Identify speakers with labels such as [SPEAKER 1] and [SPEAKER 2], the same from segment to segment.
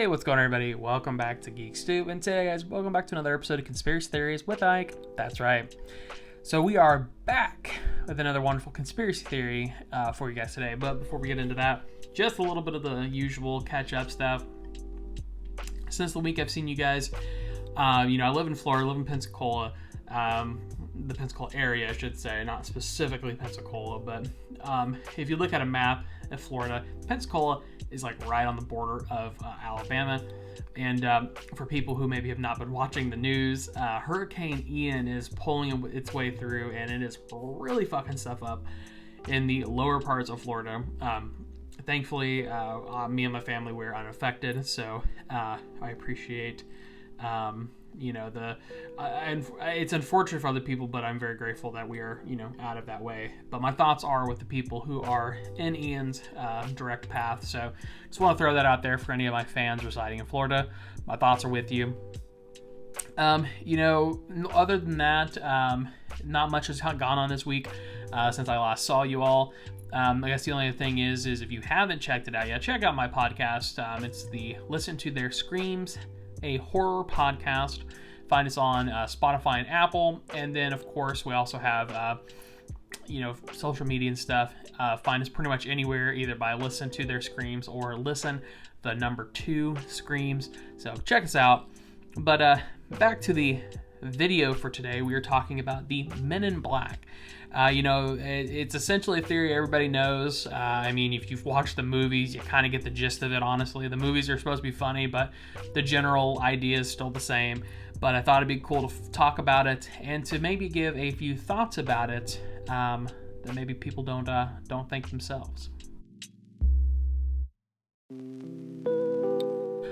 [SPEAKER 1] Hey, what's going on, everybody? Welcome back to Geek-Stew, and today, guys, welcome back to another episode of Conspiracy Theories with Ike. That's right. So we are back with another wonderful conspiracy theory for you guys today. But before we get into that, just a little bit of the usual catch-up stuff. Since the week I've seen you guys, I live in Florida, I live in Pensacola, the Pensacola area, I should say, not specifically Pensacola, but if you look at a map of Florida, Pensacola is like right on the border of Alabama. And for people who maybe have not been watching the news, Hurricane Ian is pulling its way through, and it is really fucking stuff up in the lower parts of Florida. Thankfully, me and my family were unaffected, so I appreciate it's unfortunate for other people, but I'm very grateful that we are, out of that way. But my thoughts are with the people who are in Ian's direct path. So just want to throw that out there for any of my fans residing in Florida. My thoughts are with you. Other than that, not much has gone on this week since I last saw you all. I guess the only thing is if you haven't checked it out yet, check out my podcast. It's the Listen to Their Screams, a horror podcast. Find us on Spotify and Apple, and then of course we also have social media and stuff. Find us pretty much anywhere, either by Listen to Their Screams or Listen the number 2 Screams. So check us out. But back to the video for today. We are talking about the Men in Black. It's essentially a theory everybody knows. If you've watched the movies, you kind of get the gist of it, honestly. The movies are supposed to be funny, but the general idea is still the same. But I thought it'd be cool to talk about it and to maybe give a few thoughts about it that maybe people don't think themselves.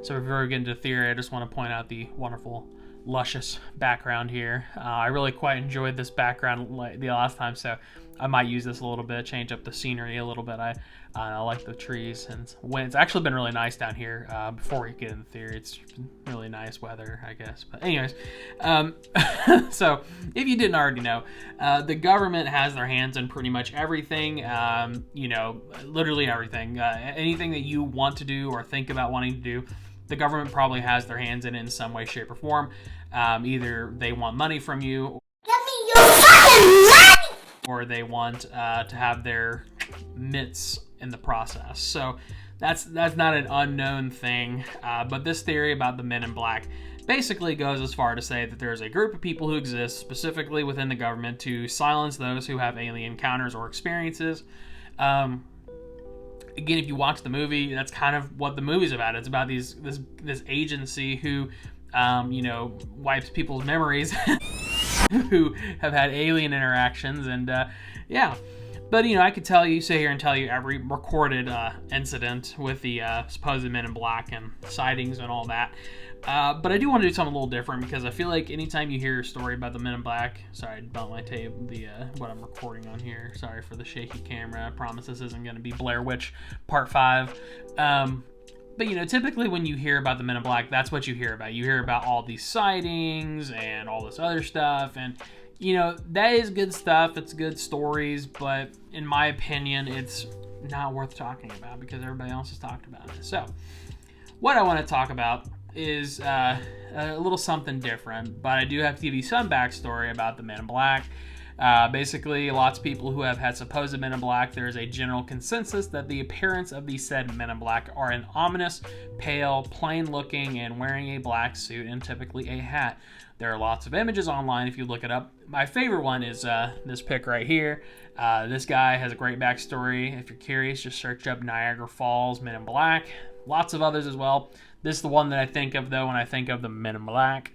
[SPEAKER 1] So before we get into theory, I just want to point out the wonderful, luscious background here. I really quite enjoyed this background the last time, so I might use this a little bit, change up the scenery a little bit. I like the trees, and when it's actually been really nice down here. Before we get into theory, it's been really nice weather, I guess. But anyways, so if you didn't already know, the government has their hands in pretty much everything. Literally everything. Anything that you want to do or think about wanting to do, the government probably has their hands in it in some way, shape, or form. Either they want money from you,
[SPEAKER 2] Give me your fucking money!
[SPEAKER 1] Or they want to have their mitts in the process. So that's not an unknown thing. But this theory about the Men in Black basically goes as far to say that there's a group of people who exist specifically within the government to silence those who have alien encounters or experiences. Again, if you watch the movie, that's kind of what the movie's about. It's about this agency who, wipes people's memories who have had alien interactions, and But I could sit here and tell you every recorded incident with the supposed Men in Black and sightings and all that. But I do want to do something a little different, because I feel like anytime you hear a story about the Men in Black, sorry, I bumped my tape, what I'm recording on here. Sorry for the shaky camera. I promise this isn't going to be Blair Witch Part 5. But typically when you hear about the Men in Black, that's what you hear about. You hear about all these sightings and all this other stuff, and that is good stuff. It's good stories, but in my opinion, it's not worth talking about because everybody else has talked about it. So what I want to talk about is a little something different, but I do have to give you some backstory about the Men in Black. Basically, lots of people who have had supposed Men in Black, there is a general consensus that the appearance of these said Men in Black are an ominous, pale, plain-looking, and wearing a black suit and typically a hat. There are lots of images online if you look it up. My favorite one is this pic right here. This guy has a great backstory. If you're curious, just search up Niagara Falls Men in Black. Lots of others as well. This is the one that I think of, though, when I think of the Men in Black.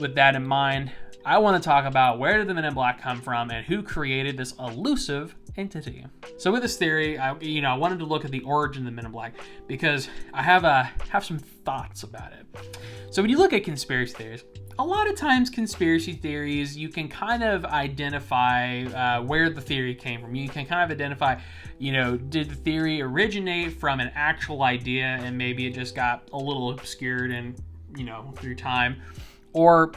[SPEAKER 1] With that in mind, I want to talk about where did the Men in Black come from and who created this elusive entity. So with this theory, I wanted to look at the origin of the Men in Black because I have some thoughts about it. So when you look at conspiracy theories, a lot of times conspiracy theories, you can kind of identify where the theory came from. You can kind of identify, did the theory originate from an actual idea and maybe it just got a little obscured and, through time, or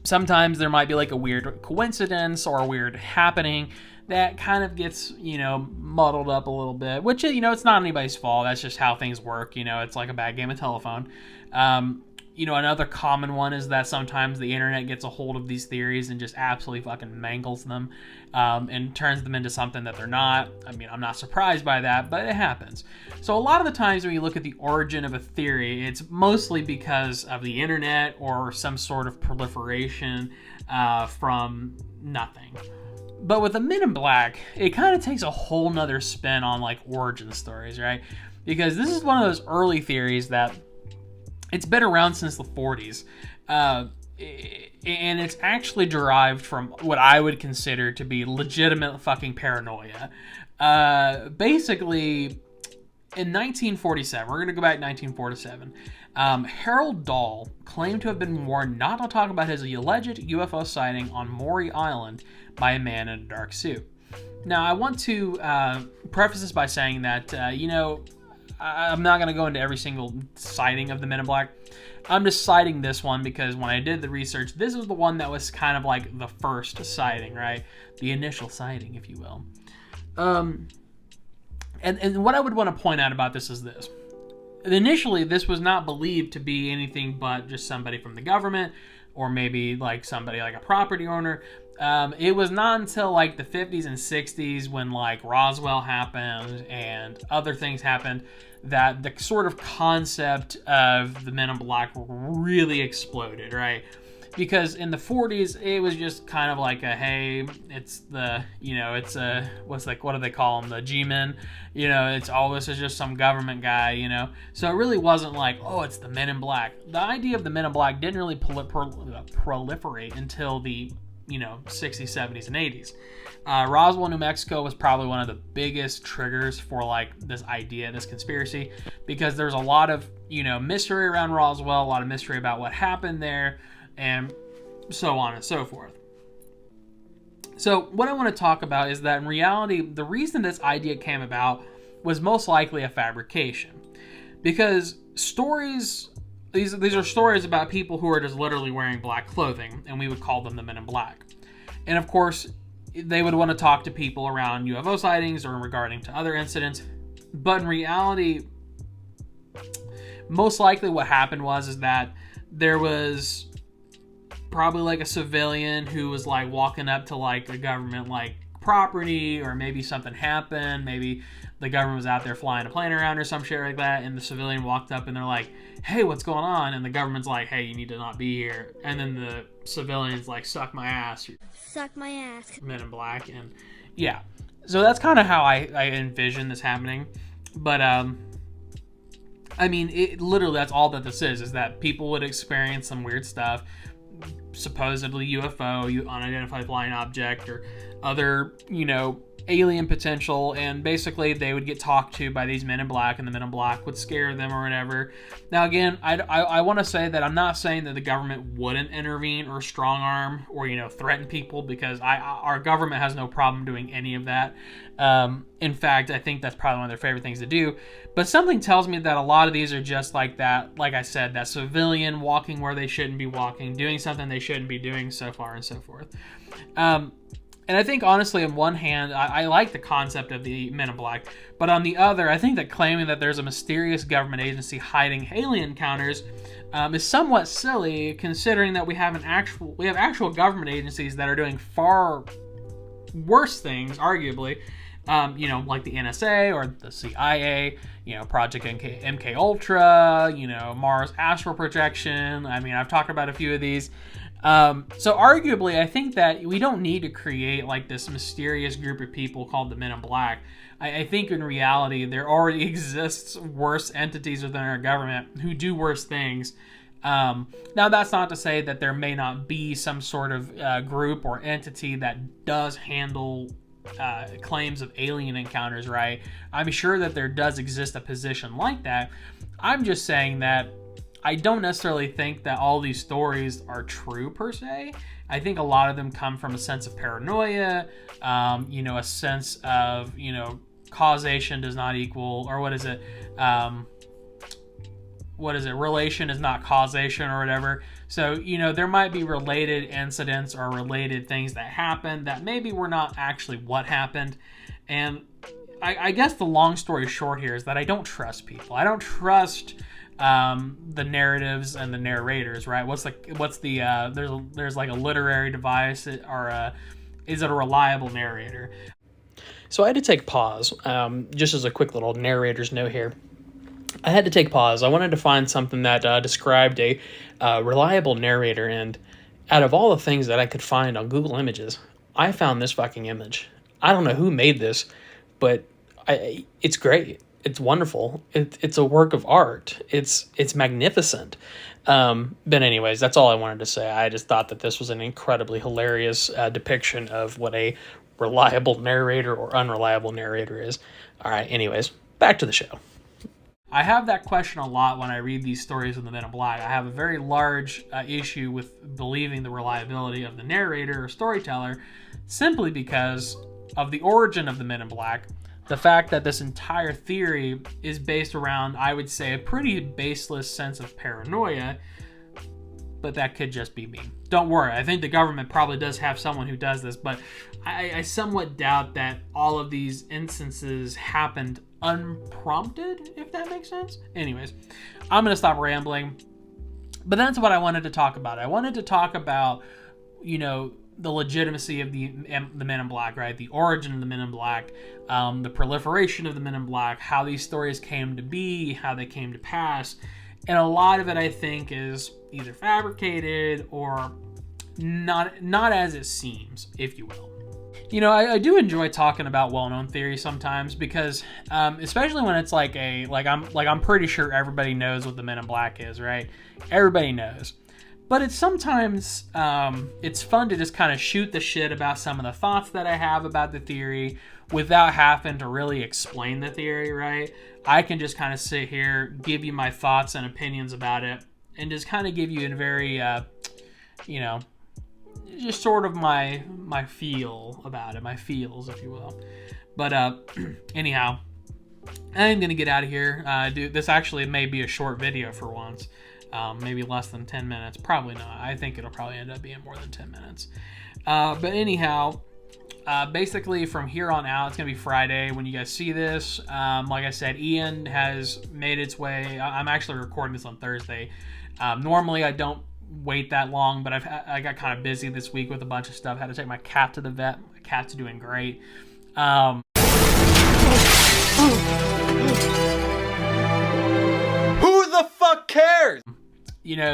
[SPEAKER 1] sometimes there might be like a weird coincidence or a weird happening that kind of gets, muddled up a little bit, which, it's not anybody's fault. That's just how things work. It's like a bad game of telephone. Another common one is that sometimes the internet gets a hold of these theories and just absolutely fucking mangles them, and turns them into something that they're not. I mean, I'm not surprised by that, but it happens. So a lot of the times when you look at the origin of a theory, it's mostly because of the internet or some sort of proliferation from nothing. But with the Men in Black, it kind of takes a whole nother spin on like origin stories, right? Because this is one of those early theories that it's been around since the 40s. And it's actually derived from what I would consider to be legitimate fucking paranoia. Basically, in 1947, we're going to go back to 1947, Harold Dahl claimed to have been warned not to talk about his alleged UFO sighting on Maury Island by a man in a dark suit. Now, I want to preface this by saying that, I'm not going to go into every single sighting of the Men in Black. I'm just citing this one because when I did the research, this was the one that was kind of like the first sighting, right? The initial sighting, if you will. And what I would want to point out about this is this. Initially, this was not believed to be anything but just somebody from the government or maybe like somebody like a property owner. It was not until like the 50s and 60s when like Roswell happened and other things happened that the sort of concept of the Men in Black really exploded, right? Because in the 40s, it was just kind of like a, hey, it's the, it's a, what do they call them? The G-men, it's this is just some government guy, So it really wasn't like, oh, it's the Men in Black. The idea of the Men in Black didn't really proliferate until the, 60s, 70s, and 80s. Roswell, New Mexico was probably one of the biggest triggers for like this idea, this conspiracy, because there's a lot of, mystery around Roswell, a lot of mystery about what happened there, and so on and so forth. So what I want to talk about is that in reality, the reason this idea came about was most likely a fabrication. Because stories, these are stories about people who are just literally wearing black clothing, and we would call them the Men in Black. And of course, they would want to talk to people around UFO sightings or regarding to other incidents. But in reality, most likely what happened is that there was probably like a civilian who was like walking up to like a government like property, or maybe something happened. Maybe the government was out there flying a plane around or some shit like that, and the civilian walked up and they're like, hey, what's going on? And the government's like, hey, you need to not be here. And then the civilian's like, suck my ass.
[SPEAKER 2] Suck my ass.
[SPEAKER 1] Men in Black. And yeah, so that's kind of how I envision this happening. But I mean, it literally, that's all that this is that people would experience some weird stuff, supposedly UFO, unidentified flying object, or other, alien potential, and basically they would get talked to by these Men in Black, and the Men in Black would scare them or whatever. Now again, I want to say that I'm not saying that the government wouldn't intervene or strong arm or threaten people, because our government has no problem doing any of that. In fact, I think that's probably one of their favorite things to do. But something tells me that a lot of these are just like that, like I said, that civilian walking where they shouldn't be walking, doing something they shouldn't be doing, so far and so forth. And I think, honestly, on one hand, I like the concept of the Men in Black, but on the other, I think that claiming that there's a mysterious government agency hiding alien encounters is somewhat silly, considering that we have actual government agencies that are doing far worse things, arguably, like the NSA or the CIA, Project MK Ultra, Mars astral projection. I mean, I've talked about a few of these. So arguably, I think that we don't need to create like this mysterious group of people called the Men in Black. I think in reality, there already exists worse entities within our government who do worse things. Now, that's not to say that there may not be some sort of group or entity that does handle claims of alien encounters, right? I'm sure that there does exist a position like that. I'm just saying that I don't necessarily think that all these stories are true per se. I think a lot of them come from a sense of paranoia, a sense of, causation does not equal, or what is it? Relation is not causation or whatever. So, there might be related incidents or related things that happened that maybe were not actually what happened. And I guess the long story short here is that I don't trust people. I don't trust the narratives and the narrators, right? There's like a literary device, or is it a reliable narrator? So I had to take pause, just as a quick little narrator's note here. I had to take pause. I wanted to find something that described a reliable narrator, and out of all the things that I could find on Google Images, I found this fucking image. I don't know who made this, but it's great. It's wonderful. It's a work of art. It's magnificent. But anyways, that's all I wanted to say. I just thought that this was an incredibly hilarious depiction of what a reliable narrator or unreliable narrator is. All right, anyways, back to the show. I have that question a lot when I read these stories of the Men in Black. I have a very large issue with believing the reliability of the narrator or storyteller, simply because of the origin of the Men in Black. The fact that this entire theory is based around, I would say, a pretty baseless sense of paranoia, but that could just be me. Don't worry, I think the government probably does have someone who does this, but I somewhat doubt that all of these instances happened unprompted, if that makes sense. Anyways, I'm going to stop rambling, but that's what I wanted to talk about. I wanted to talk about, the legitimacy of the Men in Black, right? The origin of the Men in Black, the proliferation of the Men in Black, how these stories came to be, how they came to pass. And a lot of it, I think, is either fabricated or not as it seems, if you will. I do enjoy talking about well-known theories sometimes because, especially when it's I'm pretty sure everybody knows what the Men in Black is, right? Everybody knows. But it's sometimes, it's fun to just kind of shoot the shit about some of the thoughts that I have about the theory without having to really explain the theory, right? I can just kind of sit here, give you my thoughts and opinions about it, and just kind of give you a very, just sort of my feel about it, my feels, if you will. But anyhow, I'm going to get out of here. This actually may be a short video for once. Maybe less than 10 minutes. Probably not. I think it'll probably end up being more than 10 minutes. But anyhow, basically from here on out, it's going to be Friday when you guys see this. Like I said, Ian has made its way. I'm actually recording this on Thursday. Normally I don't wait that long, but I got kind of busy this week with a bunch of stuff. Had to take my cat to the vet. My cat's doing great.
[SPEAKER 3] Who the fuck cares?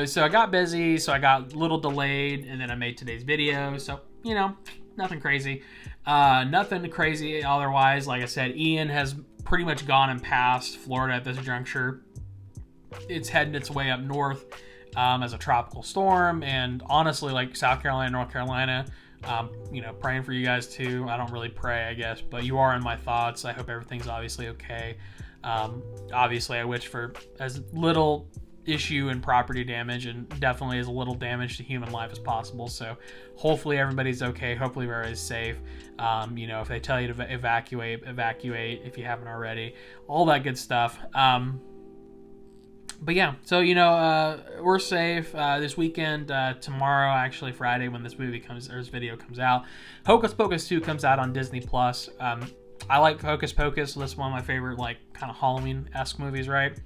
[SPEAKER 1] So I got busy, so I got a little delayed, and then I made today's video. So, nothing crazy. Nothing crazy otherwise. Like I said, Ian has pretty much gone and passed Florida at this juncture. It's heading its way up north as a tropical storm, and honestly, like South Carolina, North Carolina, praying for you guys too. I don't really pray, I guess, but you are in my thoughts. I hope everything's obviously okay. Obviously, I wish for as little issue and property damage, and definitely as little damage to human life as possible. So hopefully everybody's okay. Hopefully everybody's safe. If they tell you to evacuate if you haven't already, all that good stuff. But yeah, so we're safe this weekend. Tomorrow, actually Friday, when this video comes out, Hocus Pocus 2 comes out on Disney Plus. I like Hocus Pocus. So that's one of my favorite, kind of Halloween-esque movies, right?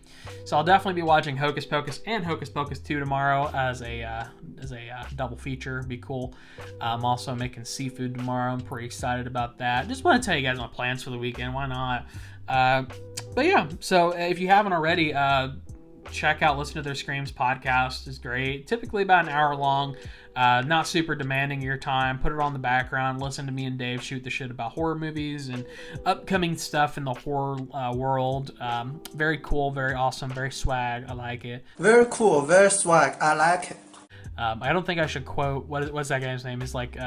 [SPEAKER 1] So I'll definitely be watching Hocus Pocus and Hocus Pocus 2 tomorrow as a double feature. Be cool. I'm also making seafood tomorrow. I'm pretty excited about that. Just want to tell you guys my plans for the weekend. Why not? But yeah, so if you haven't already, check out Listen to Their Screams podcast. It's great. Typically about an hour long. Not super demanding of your time. Put it on the background. Listen to me and Dave shoot the shit about horror movies and upcoming stuff in the horror world. Very cool, very awesome, very swag. I like it.
[SPEAKER 3] Very cool, very swag. I like it.
[SPEAKER 1] I don't think I should quote, what's that guy's name? He's like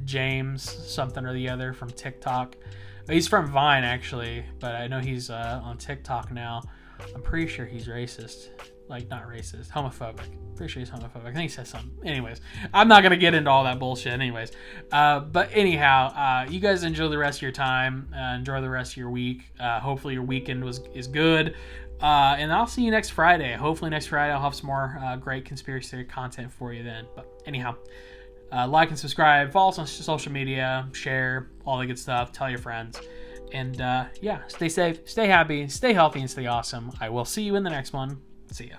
[SPEAKER 1] James something or the other from TikTok. He's from Vine, actually, but I know he's on TikTok now. I'm pretty sure he's racist. Not racist, homophobic. Pretty sure he's homophobic. I think he says something. Anyways, I'm not going to get into all that bullshit anyways. But anyhow, you guys enjoy the rest of your time. Enjoy the rest of your week. Hopefully your weekend is good. And I'll see you next Friday. Hopefully next Friday I'll have some more great conspiracy theory content for you then. But anyhow, like and subscribe, follow us on social media, share, all the good stuff, tell your friends. And yeah, stay safe, stay happy, stay healthy, and stay awesome. I will see you in the next one. See ya.